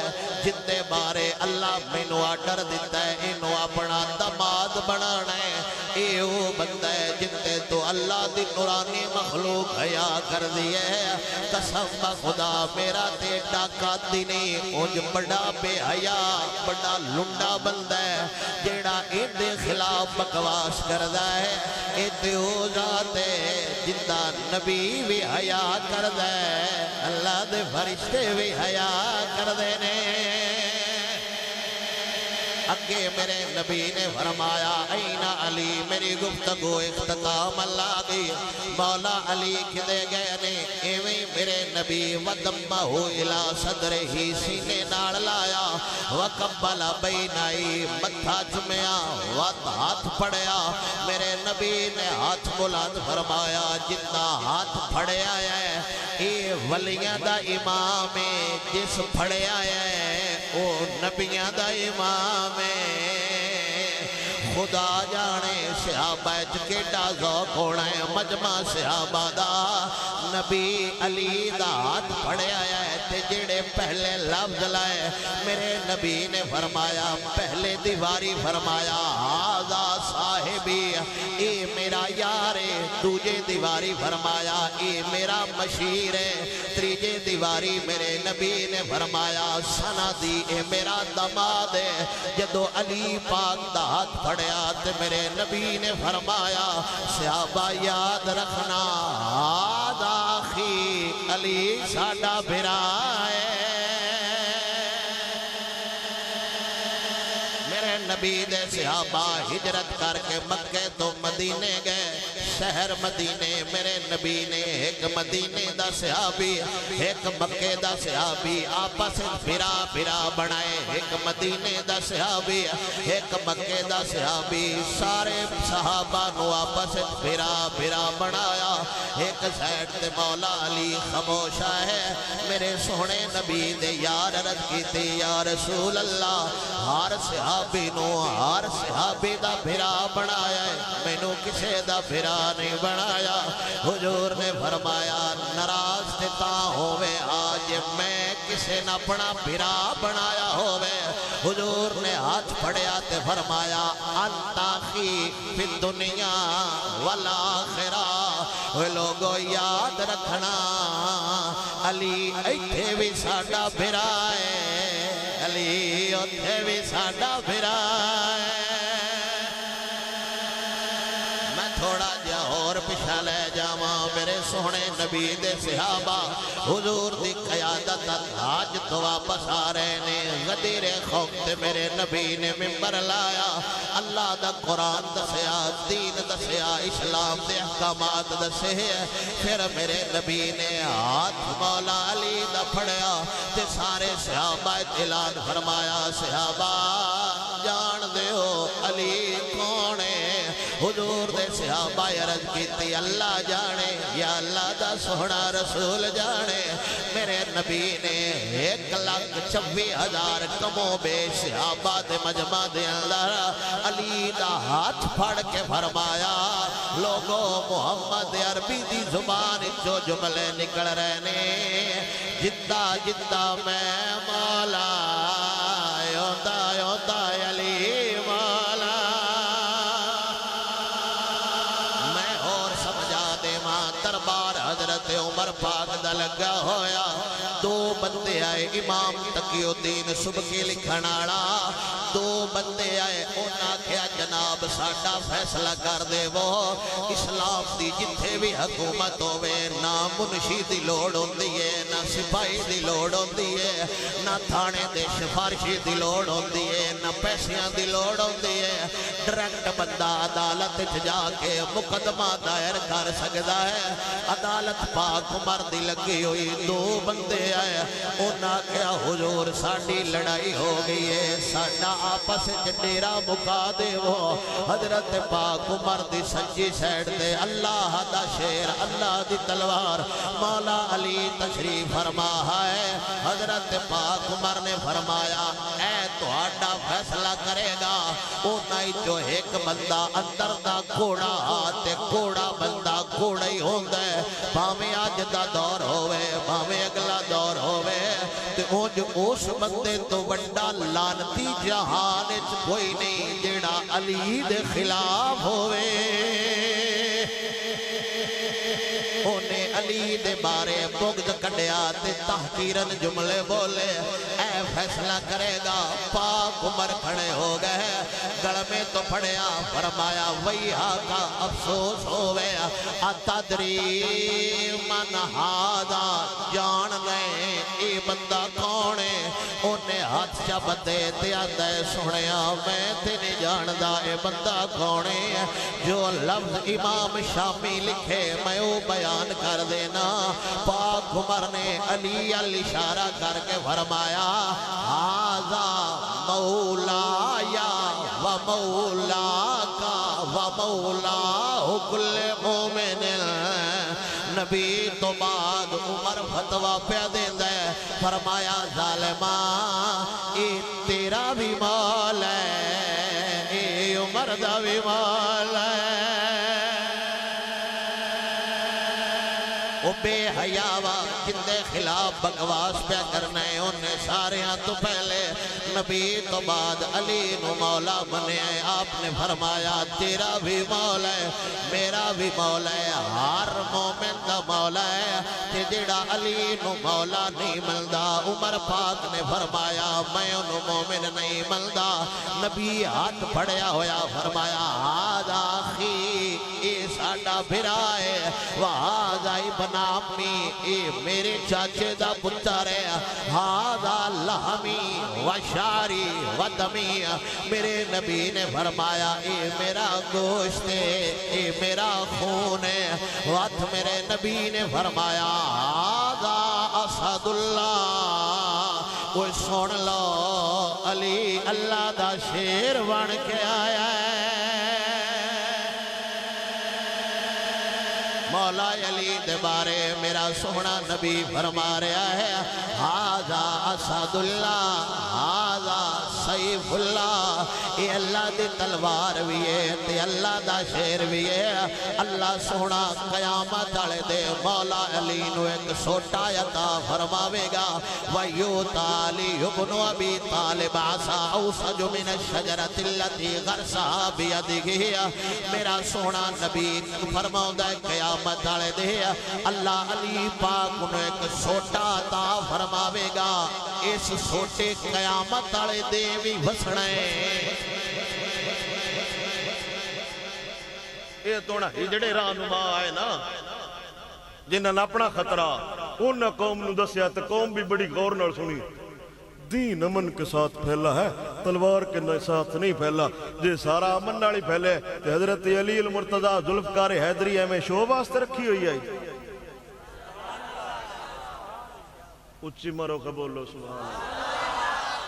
جتے بارے اللہ میں نو آرڈر دیتا ہے انو اپنا دماد بنانا ہے ایو بندہ ہے جتے تو اللہ دی نورانی مخلوق حیا کر دیئے قسم خدا میرا تے ڈاکا دی نہیں اونج بڑا بے حیا بڑا لنڈا بندہ ہے جیڑا ایدے خلاف بکواس کردہ ہے ایدے ہو جاتے جندہ نبی بھی حیا کردہ ہے اللہ دے فرشتے بھی حیا کردے نے اگے میرے نبی نے فرمایا این علی میری گفتگو اختتام اللہ گئی مولا علی کدے گئے نے ایویں میرے نبی وَدَمَّهُ إِلَىٰ صَدْرِهِ سینے نال لایا وَقَبَّلَ بَيْنَائِ متھا چمیا ہاتھ پھڑیا میرے نبی نے ہاتھ بلند فرمایا جتنا ہاتھ پھڑیا ہے اے ولیاں دا امام ہے جس پھڑیا ہے او نبیاں دا امام ہے خدا جانے صحابہ کیڑا ذوق ہونا ہے مجمع صحابہ دا نبی علی دا ہاتھ پھڑیا ہے تے جڑے پہلے لفظ لائے میرے نبی نے فرمایا پہلے دیواری فرمایا ھذا صاحبی اے میرا یار ہے دوجے دیواری فرمایا اے میرا مشیر ہے تریجے دیواری میرے نبی نے فرمایا سندی اے میرا دماد ہے جدو علی پاک دا ہاتھ پھڑیا تے میرے نبی نے فرمایا صحابہ یاد رکھنا ھذا اخی علی ساڈا بھرا ہے میرے نبی دے صحابہ ہجرت کر کے مکے تو مدینے گئے شہر مدینے میرے نبی نے ایک مدینے دا صحابی ایک مکے دا صحابی آپس پھرا پھرا بنائے ایک مدینے دا صحابی ایک مکے دا صحابی سارے صحابہ نو آپس پھرا پھرا بنایا ایک سائڈ تے مولا علی خاموشہ ہے میرے سونے نبی دے یار عرض کیتی یا رسول اللہ ہر صحابی نو ہر صحابی دا بھرا بنایا ہے مینوں کسے دا بھرا نہیں بنایا حضور نے فرمایا ناراض تے تاں ہووے آج میں کسے نہ اپنا بھرا بنایا ہووے حضور نے ہاتھ پھڑیا تے فرمایا انت اخی فی الدنیا والآخرہ وہ لوگو یاد رکھنا علی ایتھے بھی ساڈا بھرا ہے علی اوتھے بھی ساڈا بھرا ہے میں تھوڑا جا اور پیچھے لے جاواں میرے سونے نبی دے صحابہ حضور دی قیادت آج تو واپس آ رہے نے غدیر خوف تے میرے نبی نے ممبر لایا اللہ دا قرآن دسیا دین دسیا اسلام دے احکامات دسے پھر میرے نبی نے ہاتھ مولا علی دا پھڑیا تے سارے صحابہ اعلان فرمایا صحابہ جان دیو علی کون ہے حضور دے صحابہ عرض کیتی اللہ جانے یا اللہ دا سونا رسول جانے میرے نبی نے 1,26,000 کمو بے صحابہ دے مجمع دے اندر علی دا ہاتھ پھڑ کے فرمایا لوگو محمد عربی دی زبان جو جملے نکل رہے نے جدہ جدہ میں مولا یوتا یوتا علی مولا میں اور سمجھا دے ماں دربار حضرت عمر پاک دا لگا ہویا دو بندے آئے امام تقی الدین سبکی لکھناڑا دو بندے آئے اونا کیا جناب ساڑھا فیصلہ کر دے وہ اسلام دی جتھے بھی حکومت ہوئے نہ منشی دی لوڑ ہوں دیئے نہ سپاہی دی لوڑ ہوں دیئے نہ تھانے دے شفارشی دی لوڑ ہوں دیئے نہ پیسیاں دی لوڑ ہوں دیئے ڈریکٹ بندہ عدالت جا کے مقدمہ دائر کر سکتا ہے عدالت پاک عمر دی لگی ہوئی دو بندے آئے اونا کیا حضور ساڑھی لڑائی ہو گئی ہے ساڑھا آپس ڈیرا مکا دے وہ حضرت پاک عمر دی سجی سیڑ دے اللہ دا شیر اللہ دی تلوار مولا علی تشریف فرما ہے حضرت پاک عمر نے فرمایا اے تو آڈا فیصلہ کرے گا اونا ہی جو ایک بندہ اندر دا کوڑا آتے کوڑا بندہ کوڑا ہی ہوں دے بھامیں آج دا دور ہوئے بھامیں اگلا دور ہوئے تے اس بندے تو بڑا لانتی جہان کوئی نہیں جیڑا علی دے خلاف ہوئے انہیں علی دے بارے بغض کڑیا تے تحقیرن جملے بولے اے فیصلہ کرے گا پاک عمر کھڑے ہو گئے گڑ میں تو پھڑیا فرمایا وہی آقا افسوس ہوئے اتدری من ہادا جان لیں اے بندہ کونے انہیں ہاتھ چبتے دیا دے سنیا میں تینے جان دا اے بندہ کونے جو لفظ امام شامی لکھے میں وہ بیان کر دینا پاک عمر نے علی الاشارہ کر کے فرمایا آزا مولایا و مولاکا و مولا کل مومن نبی تو بعد عمر فتوہ پہ دیں دے فرمایا ظالمان اے تیرا بھی مال ہے اے عمر دا بھی مال ہے وہ بے حیاوہ جندے خلاف بکواس پہ کرنا ہے انہیں سارے ہاں تو پہلے نبی تو بعد علی نو مولا بنے ہیں آپ نے فرمایا تیرا بھی مولا ہے میرا بھی مولا ہے ہر مومن دا مولا ہے کہ جڑا علی نو مولا نہیں ملدا عمر پاک نے فرمایا میں انہوں مومن نہیں ملدا نبی ہاتھ پڑیا ہویا فرمایا آج آخی اے ساڑا بھرائے وہاں ابن امی اے میرے چاچے دا پتر ہے ہاذا لحمی و شاری و دمی میرے نبی نے فرمایا اے میرا گوشت ہے اے میرا خون ہے وقت میرے نبی نے فرمایا ہاذا اسد اللہ کوئی سن لو علی اللہ دا شیر بن کے آیا ہے مولا علی دے بارے میرا سونا نبی فرما رہا ہے ہاذا اسد اللہ ہاذا سیف اللہ، یہ اللہ دی تلوار بھی ہے تے اللہ دا شیر بھی ہے۔ اللہ سونا قیامت والے دے مولا علی نو ایک سوٹا عطا فرماوے گا وَيُؤْتَىٰ عَلِيُّ بْنُ أَبِي طَالِبٍ عَصَا أَوْسَجُ مِنَ الشَّجَرَةِ الَّتِي غَرْسَهَا بِيَدِهِ۔ میرا سونا نبی فرماؤندا ہے قیامت والے دے اللہ علی پاک نو ایک سوٹا عطا فرماوے گا، اس سوٹے قیامت والے دے بھی وسنا ہے۔ یہ تو نہ جڑے رہنما آئے نا جنہاں نے اپنا خطرہ انہاں قوم نو دسیا تے قوم بھی بڑی غور نال سنی۔ دین امن کے ساتھ پھیلا ہے، تلوار کے ساتھ نہیں پھیلا۔ جے سارا امن نال ہی پھیلے تے حضرت علی المرتضیٰ ذوالفقار حیدری میں شو واسطے رکھی ہوئی ہے۔ اچھی مرو کہ بولو سبحان اللہ۔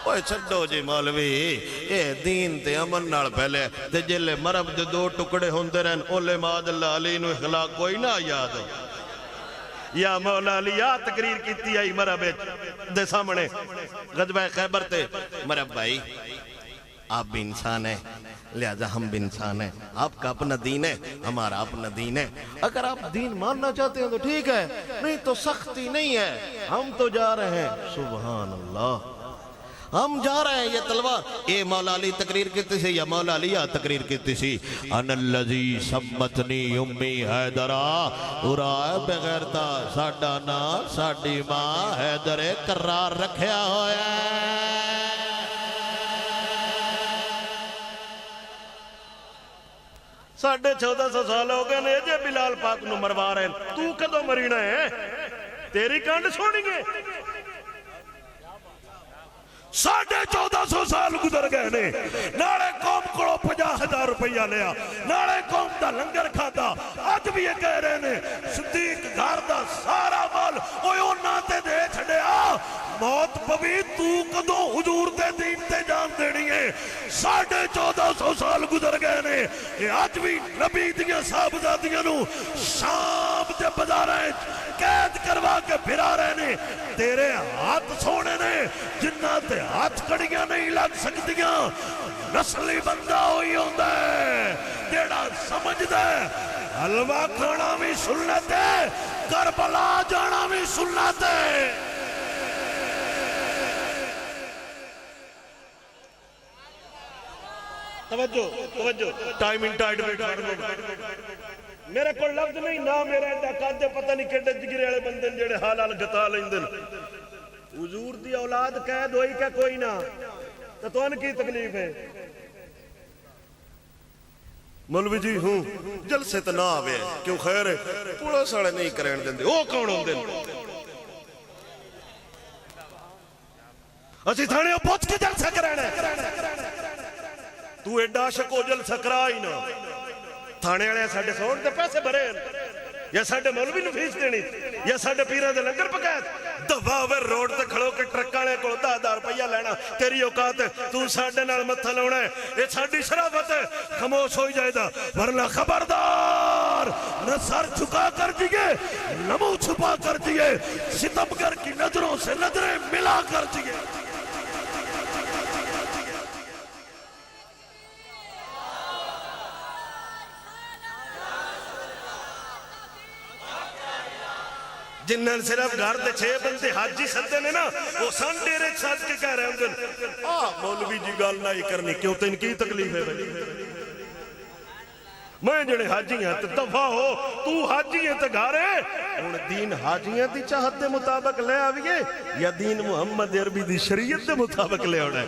اوہ چھڑو جی مولوی، اے دین تے امن نال پہلے تے جلے مرب دے دو ٹکڑے ہوندے رہن اولے ماد اللہ علی نو اخلاق کوئی نہ یاد ہو۔ یا مولا علی یا تقریر کیتی آئی مرب دے سامنے غزوہ خیبر تے مرب بھائی آپ بھی انسان ہیں لہذا ہم بھی انسان ہیں، آپ کا اپنا دین ہے ہمارا اپنا دین ہے، اگر آپ دین ماننا چاہتے ہیں تو ٹھیک ہے، نہیں تو سختی نہیں ہے، ہم تو جا رہے ہیں۔ سبحان اللہ، ہم جا رہے ہیں۔ یہ تلوار اے مولا علی تقریر کیتی سی یا مولا علی تقریر کیتی سی انا الذی سمتنی امی حیدرہ ارائے بغیرتا ساڈا نا ساڈی ماں حیدر قرار رکھیا ہویا ہے۔ ساڑھے 1400 سال ہو گئے نے جے بلال پاک نو مروا رہے ہیں، تو کدو مرینا ہے؟ تیری کانڈ سونی گے؟ 1450 سال گزر گئے نے، نالے قوم کو 50,000 روپیہ لیا، نالے قوم دا لنگر کھاتا، آج بھی یہ کہہ رہے نے صدیق گھر دا سارا مال اوہ انہاں تے دے چھڑیا، موت پوی تو کدو حضور دے دین تے جان دینی ہے۔ 1450 سال گزر گئے نے، یہ آج بھی نبی دیاں صاحبزادیاں نو شام دے بازاریں قید کروا کے پھرا رہے نے، تیرے ہاتھ سونے نے جنہ تے ہاتھ کڑیاں نہیں لگ سکتیاں۔ نسلی بندہ ہوئی ہوندہ ہے جیڑا سمجھ دے حلوہ کھانا بھی سنت ہے، کربلا جانا بھی سنت ہے۔ توجہ ٹائم ان ٹائٹ ویٹ میرے کو لفظ نہیں نہ میرا ایڈا کادے پتہ نہیں کیڑے جگرے والے بندے جڑے حال حال گتا لیندن۔ حضور دی اولاد قید ہوئی کہ کوئی نہ تو تون کی تکلیف ہے؟ مولوی جی ہوں جلسے تو نہ آوے کیوں خیر ہے پوڑا ساڑے نہیں کرین دیں دے او کون ہوں دیں اسی تھانے او پوچھ کے جلسہ کرین ہے تو ایڈا شکو جلسہ کرا ہی نہ تھانے والے ساڑھے سوڑ دے پیسے بھرے یا ساڑھے مولوی نو فیس دینی یا ساڑھے پیرہ دے لنگر پکایت دفاوے روڈ تے کھڑو کے ٹرکانے کو 10,000 روپیہ لینا تیری اوقات ہے تو ساڑھے نال متھا لونا ہے یہ ساڑھی شرافت ہے خاموش ہوئی جائے دا ورنہ خبردار نہ سر چھکا کر دیئے نہ منہ چھپا کر دیئے ستمگر کی نظروں سے نظریں ملا کر دیئے۔ جنہاں صرف گھر دے 6 بندے حاجی سدے نے نا وہ سن ڈیرے ساتھ کے کہہ رہے ہوں مولوی جی گال نہ ہی کرنی کیوں تو ان کی تکلیف ہے میں جڑے حاجی ہیں تو دفع ہو تو حاجی ہیں تو گھارے ان دین حاجیاں دی چاہت دے مطابق لے آوئے یا دین محمد عربی دی شریعت دے مطابق لے آوئے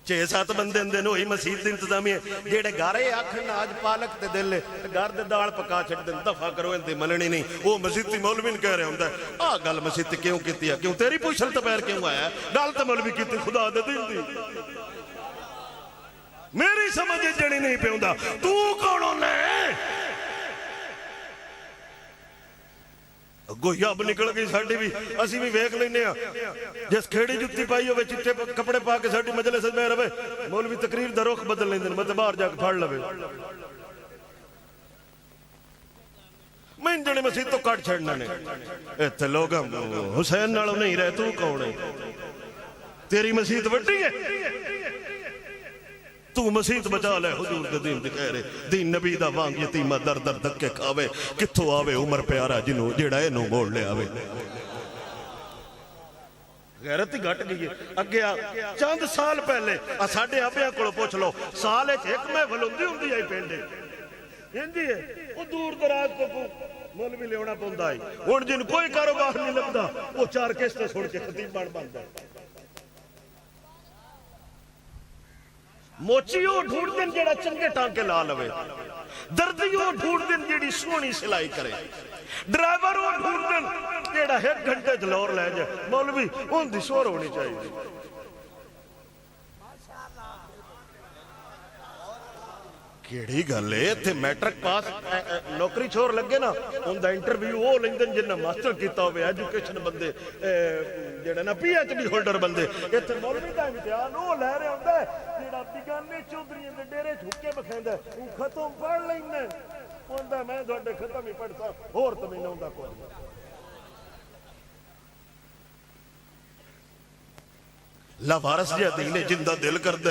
6-7 بندے اندے نوہی مسیح دے انتظامی ہیں جیڑے گارے آکھن آج پالک دے دلے گار دے داڑ پکا چھٹ دیں دفع کرو اندے ملنی نہیں وہ مسیح تی مولوین کہہ رہے ہوں گل مسیح تی کیوں کیتی ہے کیوں تیری پوچھل تو پیر کیوں آیا ہے گال تے مولوی کیتی خدا دے دین دی میری سمجھ جڑی نہیں پہ ہوں تو کونوں نے گویا اب نکل گئی ساڑھی بھی اسی بھی ویک لینے ہیں جس کھیڑی جتی پائی ہوئے چٹے کپڑے پا کے ساڑھی مجلس میں رہے مولوی تقریر دا رخ بدل لیندن مطلب باہر جا کے پھاڑ لوے تین جنے مسجد تو کٹ چھڑنا نے ایتھے لوگ حسین نالوں نہیں رہے تو کون ہے تیری مسجد وڈی ہے تو مسجد بچا لے حضور دے دین دکھے رہے دین نبی دا وانگ یتیمہ در در دکے کھاوے کتھو آوے عمر پیارا جنہوں جیڑا اینوں موڑ لے آوے غیرت ہی گھٹ گئی ہے اگے چند سال پہلے ساڑھے آپیاں کڑو پوچھ لو سال ایک محفل ہوندی آئی پینڈے ہندی ہے وہ دور دراز کو مولوی لے ہونا پوندا آئی ہن جن کوئی کاروبار نہیں لبدا وہ چار کشتے چھوڑ کے خطیب بندا موچیو ڈھونڈ دن جیڑا چنگے ٹانکے لا لوے دردیو ڈھونڈ دن جیڑی سونی سلائی کرے ڈرائیوروں ڈھونڈ دن جیڑا ایک گھنٹے جلور لے جائے مولوی ان دی شور ہونی چاہیے کیڑی گلے تھے میٹرک پاس نوکری چھوڑ لگے نا ان دا انٹرویو وہ لیندن جنہ ماسٹر کیتا ہوئے ایجوکیشن بندے جیڑا نا پی ایچ ڈی ہولڈر بندے یہ تھے مولوی دا امتحان وہ لے رہے ہوندہ ہے جیڑا بیگانے چودھری دے ڈیرے جھوکے بکھیندہ ہے وہ ختم پڑھ لیندے ہوندہ میں دوڑے ختم ہی پڑھتا اور تمہیں نہ ہوندہ کوئی لوارس جہاں دینے جندہ دل کر دے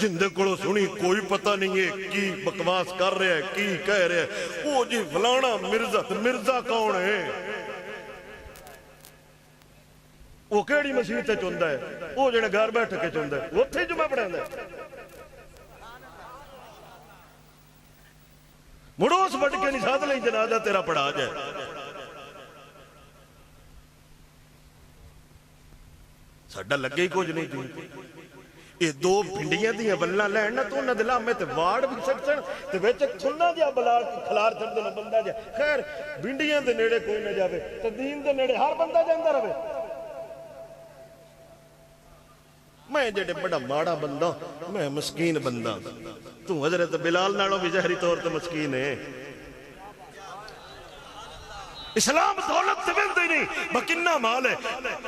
جندے کڑو سنی کوئی پتہ نہیں ہے کی بکواس کر رہے ہیں کی کہہ رہے ہیں وہ جی فلانا مرزا کون ہے وہ کیڑی مسیح تے چندہ ہے وہ جنہیں گھر بیٹھ کے چندہ ہے وہ تھے جمعہ پڑھیں دے مڑوس بٹ کے نہیں ساتھ لیں جنازہ تیرا پڑھا جائے ساڑھا لگے ہی کچھ نہیں تھی یہ دو بھنڈیاں دیاں بلنا لیننا تو انہاں دلہ میں تے وارڈ بھی سکسن تے بیچے کھلنا دیا بلار کھلار چھڑ دینا بندہ جائے خیر بھنڈیاں دے نیڑے کوئی نہ جاوے تے دین دے نیڑے ہر بندہ جاندہ رہے میں جڑے بڑا ماڑا بندہ میں مسکین بندہ تو حضرت بلال نالوں بھی ظاہری طور تے مسکین ہے اسلام دولت سے ملتی نہیں بکنہ مال ہے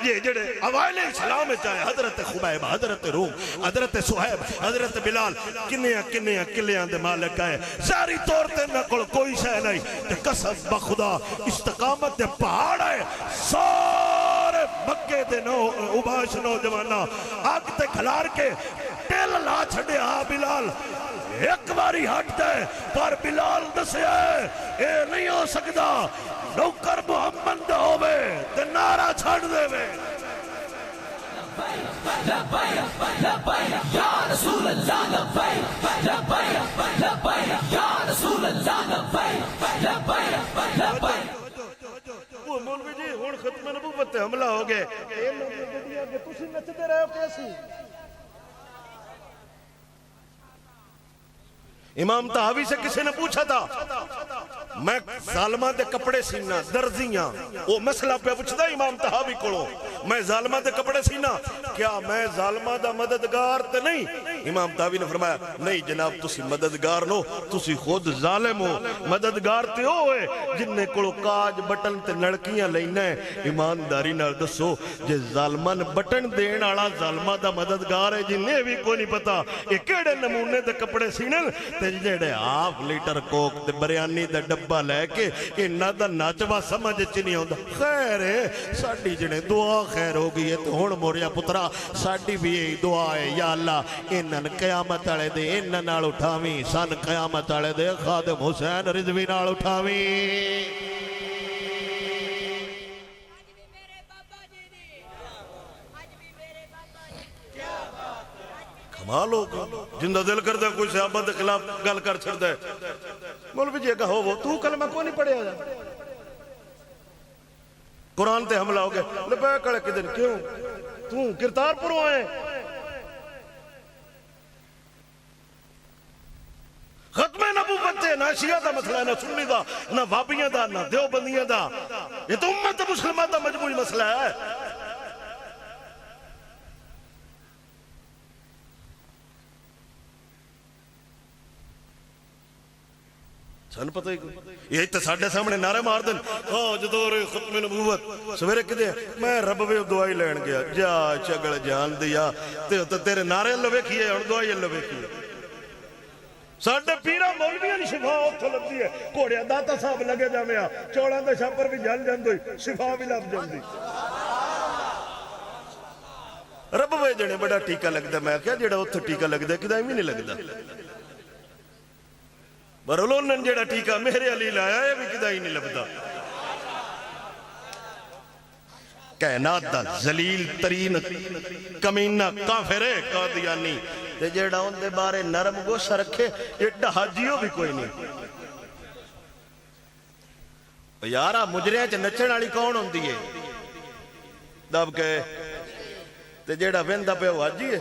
یہ جڑے اوائل اسلام میں چاہے حضرت خبیب حضرت روم حضرت سہیب حضرت بلال کنیاں کلیاں دے مالک آئے ظاہری طور تے نہ کوئی شے نہیں تے قسم بخدا استقامت دے پہاڑ ہے سارے مکے دے اباش نوجوانہ آگ تے کھلار کے ٹیل لا چھڑے ہاں بلال ایک باری ہٹ دے پر بلال دسے اے نہیں ہو سکتا نوکر محمد دے ہوئے تے نعرہ چھڑ دے وے لبیک لبیک یا رسول اللہ لبیک لبیک لبیک یا رسول اللہ لبیک لبیک لبیک وہ مولوی جی ہون ختم نبوت تے حملہ ہو گئے اے لوگ کہ تسی نچدے رہے ہو کیسی امام تحاوی سے کسی نے پوچھا تھا میں ظالمہ دے کپڑے سینا درزیاں وہ مسئلہ پہ پوچھتا امام تحاوی کڑو میں ظالمہ دے کپڑے سینا کیا میں ظالمہ دا مددگار تے نہیں امام تحاوی نے فرمایا نہیں جناب تسی مددگار نو تسی خود ظالم ہو مددگار تے ہوئے جن نے کڑو کاج بٹن تے لڑکیاں لینا ہے ایمانداری نال دسو جے ظالمہ نے بٹن دین آڑا ظالمہ دا مددگار ہے جنہیں بھی کوئی نہیں پتا ایک ایڈے نمونے دے کپڑے سینے تے جڑے ہاف لیٹر کوک تے بریانی دا ڈبہ لے کے انہاں دا ناچوا سمجھ چ نہیں ہوندا خیر ہے ساڈی جڑے دعا خیر ہو گئی ہے تے ہن موریا پترا ساڈی بھی یہی دعا ہے یا اللہ انہاں قیامت والے دے انہاں نال اٹھاویں سن قیامت والے دے خادم حسین رضوی نال اٹھاویں کمال ہوگا جندہ دل کر دے کوئی صحابہ دے خلاف گل کر چھڑ دے مولوی جی کہا وہ تو کلمہ کو نہیں پڑھے آجا قرآن تے حملہ ہو گئے لبیک کڑے کدن کیوں تو کرتار پرو آئے ختم نبوت تے نہ شیعہ دا مسئلہ ہے نہ سنی دا نہ وابیاں دا نہ دیوبندیاں دا یہ تو امت مسلمہ دا مجموعی مسئلہ ہے سن پتہ ہی یہی تے ساڑھے سامنے نعرے مار دن جدور ختم نبوت سویرے کدے میں رب وے دعائی لین گیا جا چگل جان دیا تیرے نعرے اللہ ویکھیے اور دعائی اللہ ویکھیے ਸਾਡੇ ਪੀਰਾਂ ਮੌਲਵੀਆਂ ਦੀ ਸ਼ਿਫਾ ਉੱਥੋਂ ਲੱਭਦੀ ਹੈ। ਘੋੜਿਆਂ ਦਾ ਤਾਂ ਹਿਸਾਬ ਲੱਗੇ ਜਾਵੇ ਆ, ਚੌਲਾਂ ਦੇ ਛਾਪਰ ਵੀ ਜਲ ਜਾਂਦੇ, ਸ਼ਿਫਾ ਵੀ ਲੱਭ ਜਾਂਦੀ। ਰੱਬ ਵੇ ਜਣੇ ਬੜਾ ਟੀਕਾ ਲੱਗਦਾ। ਮੈਂ ਕਿਹਾ ਜਿਹੜਾ ਉੱਥੇ ਟੀਕਾ ਲੱਗਦਾ ਕਿਦਾ ਵੀ ਨਹੀਂ ਲੱਗਦਾ, ਪਰ ਉਹਨਾਂ ਨੇ ਜਿਹੜਾ ਟੀਕਾ ਮੇਰੇ ਅਲੀ ਲਾਇਆ ਇਹ ਵੀ ਕਿਦਾ ਹੀ ਨਹੀਂ ਲੱਭਦਾ। ਕਾਇਨਾਤ ਦਾ ਜ਼ਲੀਲ ਤਰੀਨ ਕਮੀਨਾ ਕਾਫਿਰ ਹੈ ਕਾਦੀਆਨੀ, ਤੇ ਜਿਹੜਾ ਉਹਦੇ ਬਾਰੇ ਨਰਮ ਗੋਸ਼ਾ ਰੱਖੇ ਏਡਾ ਹਾਜੀਓ ਵੀ ਕੋਈ ਨਹੀਂ। ਯਾਰਾ ਮੁਜਰਿਆਂ ਚ ਨੱਚਣ ਵਾਲੀ ਕੌਣ ਹੁੰਦੀ ਹੈ? ਦਬ ਕੇ ਤੇ ਜਿਹੜਾ ਵਹਿੰਦਾ ਪਿਆ ਉਹ ਹਾਜੀ ਹੈ।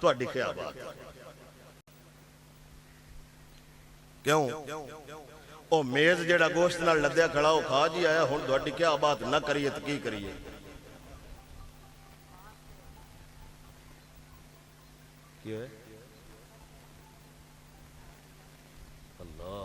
ਤੁਹਾਡੀ ਕੀ ਬਾਤ। ਕਿਉਂ? ਉਹ ਮੇਜ਼ ਜਿਹੜਾ ਗੋਸ਼ਤ ਨਾਲ ਲੱਦਿਆ ਖੜਾ ਉਹ ਖਾ ਜੀ ਆਇਆ। ਹੁਣ ਤੁਹਾਡੀ ਕੀ ਬਾਤ ਨਾ ਕਰੀਏ ਤਾਂ ਕੀ ਕਰੀਏ? ਕੀ ਹੋਇਆ? ਅੱਲਾਹ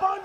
5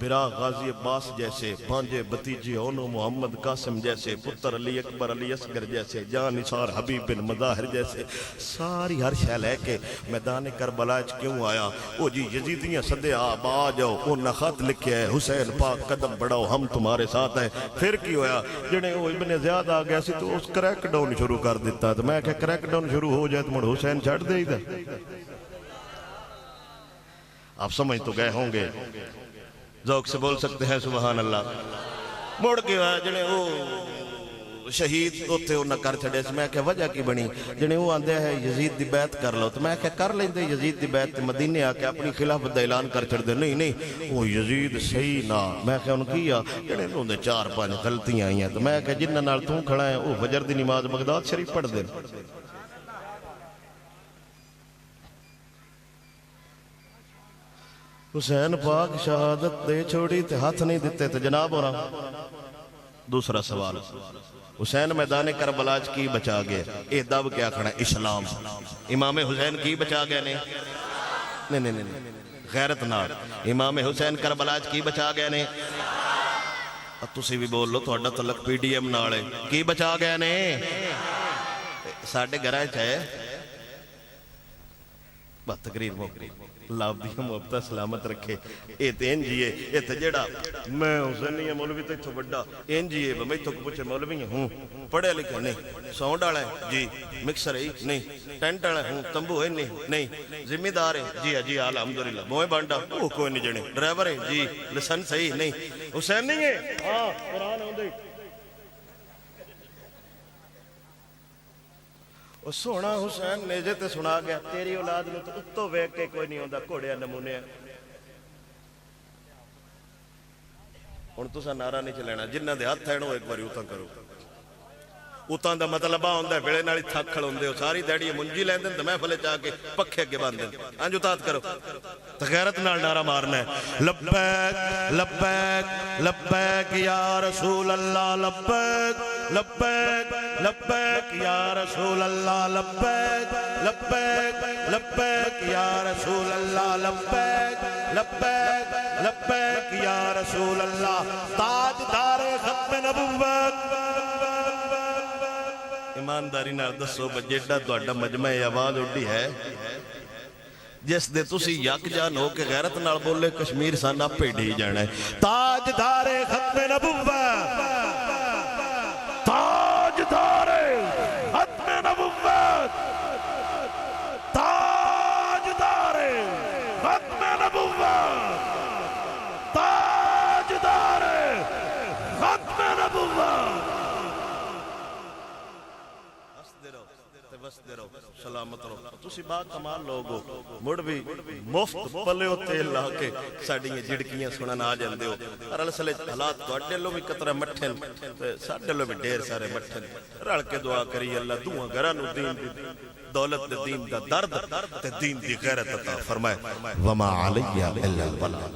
برا غازی عباس جیسے، بانجے بتیجے اونو محمد قاسم جیسے، پتر علی اکبر علی اصغر جیسے، جان نثار حبیب بن مظاہر جیسے، ساری ہر شے لے کے میدان کربلا کیوں آیا؟ او جی یزیدیاں صدے آپ آ جاؤ، انہاں خط لکھے ہے حسین پاک قدم بڑھاؤ ہم تمہارے ساتھ ہیں۔ پھر کی ہویا؟ جنہیں وہ ابن زیاد آ گیا سی تو اس کریک ڈاؤن شروع کر دیتا، تو میں کہ کریک ڈاؤن شروع ہو جائے تو مڑ حسین چھڑ دے ادھر۔ آپ سمجھ تو گئے ہوں گے، ذوق سے بول سکتے ہیں سبحان اللہ۔ مڑ کے جنے وہ شہید ہوتے انہاں کر چھڑے سے، میں کہ وجہ کی بنی؟ جنے وہ آندے ہیں یزید دی بیعت کر لو، تو میں کہ کر لیں دے یزید دی بیعت، مدینے آ کے اپنی خلافت دا اعلان کر چھڑ دے، نہیں وہ یزید صحیح نہ۔ میں کہ ان کیا جنے انہوں نے 4-5 غلطیاں آئی ہیں، تو میں کہ جنہاں نال توں کھڑا ہے وہ فجر دی نماز بغداد شریف پڑھ دے۔ حسین پاک شہادت دے چھوڑی تے ہاتھ نہیں دیتے تے جناب ہو رہا۔ دوسرا سوال، حسین میدان کربلا کی بچا گئے، اے دب کیا کھڑا ہے؟ اسلام۔ امام حسین کی بچا گئے نہیں غیرت نال، امام حسین کربلا کی بچا گئے نے؟ تسی بھی بول لو، تہاڈا تعلق پی ڈی ایم نال ہے، کی بچا گئے نے؟ ساڈے گھراں وچ ہے بس تقریر موقری، اللہ آپ دی محبت سلامت رکھے۔ اے تے انجیے، اے تے جڑا میں حسینی ہے مولوی تے اتھوں بڑا انجیے، میں تو پوچھے مولوی ہوں، پڑھے لکھے نہیں، ساؤنڈ والا ہے جی، مکسر ہے نہیں، ٹینٹ والا ہوں، تمبو ہے نہیں، ذمہ دار ہے جی الحمدللہ، موئے بانڈا وہ کوئی نہیں جنے، ڈرائیور ہے جی، لسن صحیح نہیں، حسین نہیں ہے ہاں قرآن ہوندے۔ وہ سونا حسین نیجے تے سنا گیا، تیری اولاد نے تو اتو ویک کے کوئی نہیں ہوندا، گھوڑے نمونے ہیں۔ ہن تساں نعرہ نہیں چلینا، جنہاں دے ہاتھ ہیں وہ ایک باری اتاں کرو۔ اتاں دا مطلب ہوندا ہے ویلے نال تھک کھڑوندے ہو، ساری دیہڑی منجی لیندے تے محفل چ آ کے پکھے اگے باندھے، انج اتات کرو تے غیرت نال نعرہ مارنا ہے، لبیک لبیک لبیک یا رسول اللہ، لبیک لبیک لبیک یا رسول اللہ، لبیک لبیک لبیک یا رسول اللہ، لبیک لبیک لبیک یا رسول اللہ، تاجدار ختم نبوت۔ ایمانداری نال دسو بجیڈا تہاڈا مجمع آواز اڈی ہے جس دے تسی یک جان ہو کے غیرت نال بولے کشمیر سان اپے ڈی جانا ہے، تاجدار ختم نبوت، تاجدار ختم نبوت، تاجدار ختم نبوت، تاجدار ختم نبوت۔ بستے رہو، سلامت رہو، تسی با کمال لوگ ہو، مڑ بھی مفت پلے ہو تیل لا کے ساڑی یہ جڑکیاں سنن آ جاندے ہو، اور السلے حالات تواڈے لو بھی قطرہ مٹھن تے ساڈے لو بھی ڈھیر سارے مٹھن، رل کے دعا کری اللہ دعا گھراں نوں دین دی دولت دے دین دا درد تے دین دی غیرت عطا فرمائے۔ وما علیہ الا البلاغ۔